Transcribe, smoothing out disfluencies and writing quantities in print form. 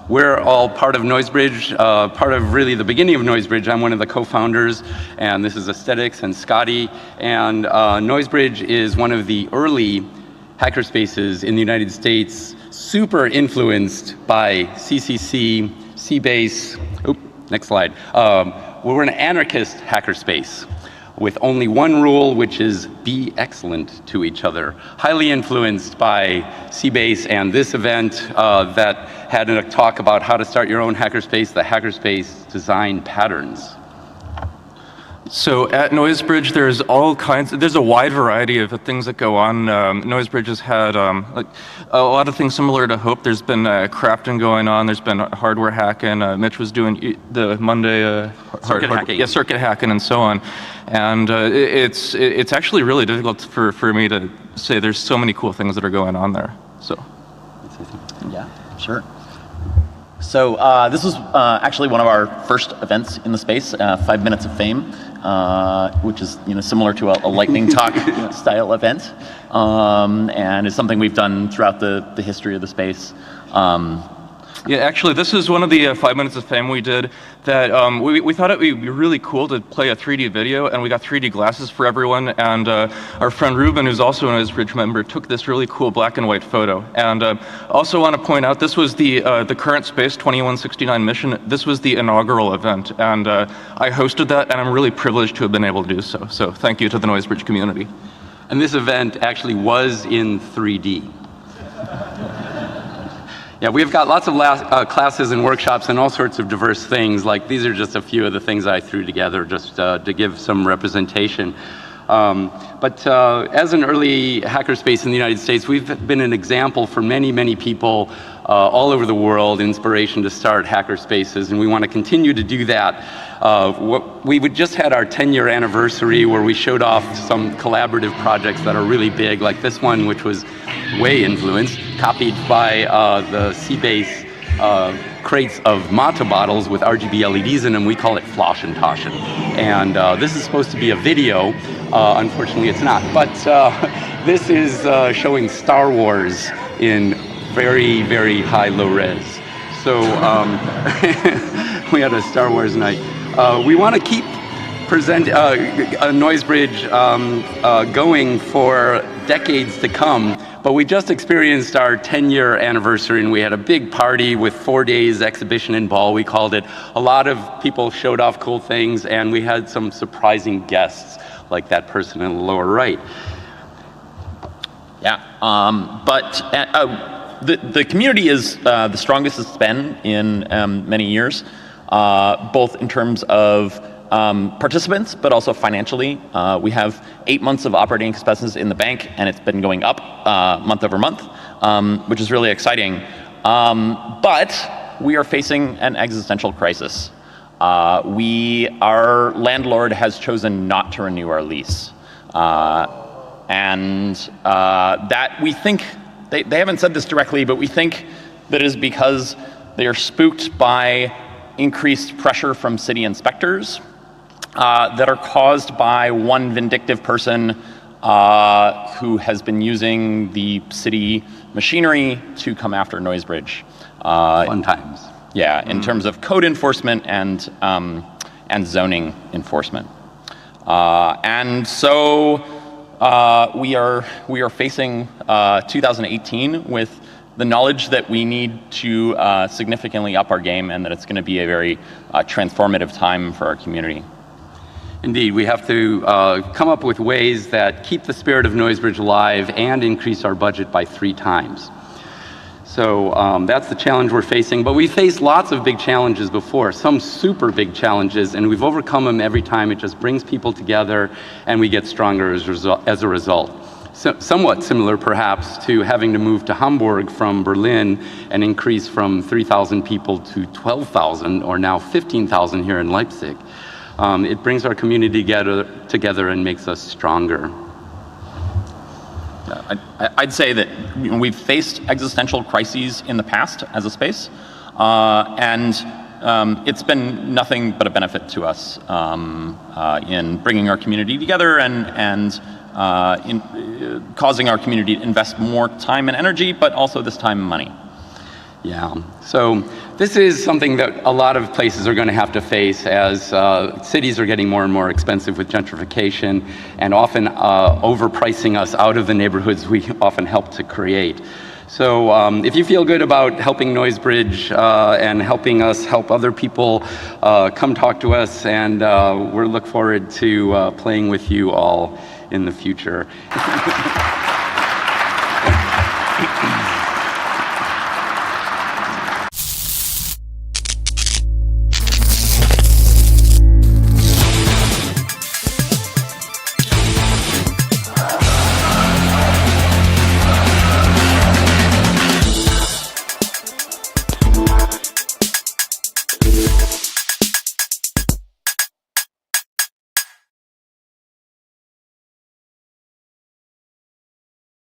We're all part of NoiseBrdge, part of really the beginning of NoiseBrdge. I'm one of the co-founders, and this is Aestetix and Scotty. And NoiseBrdge is one of the early hackerspaces in the United States, super influenced by CCC, Cbase. Next slide. We're an anarchist hackerspace with only one rule, which is be excellent to each other. Highly influenced by Cbase and this event that had a talk about how to start your own hackerspace, the hackerspace design patterns. So at NoiseBrdge, there's a wide variety of things that go on. NoiseBrdge has had like a lot of things similar to Hope. There's been crafting going on. There's been hardware hacking. Mitch was doing the Monday circuit hacking and so on. And it's actually really difficult for me to say there's so many cool things that are going on there. So. Yeah, sure. So this was actually one of our first events in the space, 5 Minutes of Fame, which is similar to a lightning talk style event, and it's something we've done throughout the history of the space. Yeah, actually, this is one of the 5 Minutes of Fame we did that we thought it would be really cool to play a 3D video, and we got 3D glasses for everyone, and our friend Ruben, who's also an NoiseBrdge member, took this really cool black and white photo. And also want to point out, this was the current Space 2169 mission. This was the inaugural event, and I hosted that, and I'm really privileged to have been able to do so. So thank you to the NoiseBrdge community. And this event actually was in 3D. Yeah, we've got lots of classes and workshops and all sorts of diverse things. Like, these are just a few of the things I threw together just to give some representation. But as an early hackerspace in the United States, we've been an example for many, many people all over the world, inspiration to start hackerspaces, and we want to continue to do that. We just had our 10-year anniversary where we showed off some collaborative projects that are really big, like this one, which was way influenced, copied by the Cbase crates of Mata bottles with RGB LEDs in them. We call it Flosh and Toshin. And this is supposed to be a video. Unfortunately, it's not. But this is showing Star Wars in very, very high low res. So we had a Star Wars night. We want to keep a NoiseBrdge going for decades to come. But we just experienced our 10-year anniversary, and we had a big party with 4 days exhibition and ball, we called it. A lot of people showed off cool things, and we had some surprising guests, like that person in the lower right. Yeah, but the community is the strongest it's been in many years, both in terms of participants, but also financially. We have 8 months of operating expenses in the bank, and it's been going up month over month, which is really exciting. But we are facing an existential crisis. Our landlord has chosen not to renew our lease. And that we think, they haven't said this directly, but we think that is because they are spooked by increased pressure from city inspectors that are caused by one vindictive person who has been using the city machinery to come after NoiseBrdge. Fun times. Yeah, in terms of code enforcement and zoning enforcement. And so we are facing 2018 with the knowledge that we need to significantly up our game, and that it's going to be a very transformative time for our community. Indeed, we have to come up with ways that keep the spirit of NoiseBrdge alive and increase our budget by 3 times. So that's the challenge we're facing, but we faced lots of big challenges before, some super big challenges, and we've overcome them every time. It just brings people together, and we get stronger as a result. So, somewhat similar, perhaps, to having to move to Hamburg from Berlin and increase from 3,000 people to 12,000, or now 15,000 here in Leipzig. It brings our community together and makes us stronger. I'd say that we've faced existential crises in the past as a space, and it's been nothing but a benefit to us in bringing our community together and in causing our community to invest more time and energy, but also this time and money. Yeah, so this is something that a lot of places are going to have to face as cities are getting more and more expensive with gentrification and often overpricing us out of the neighborhoods we often help to create. So if you feel good about helping NoiseBridge and helping us help other people, come talk to us, and we'll look forward to playing with you all in the future.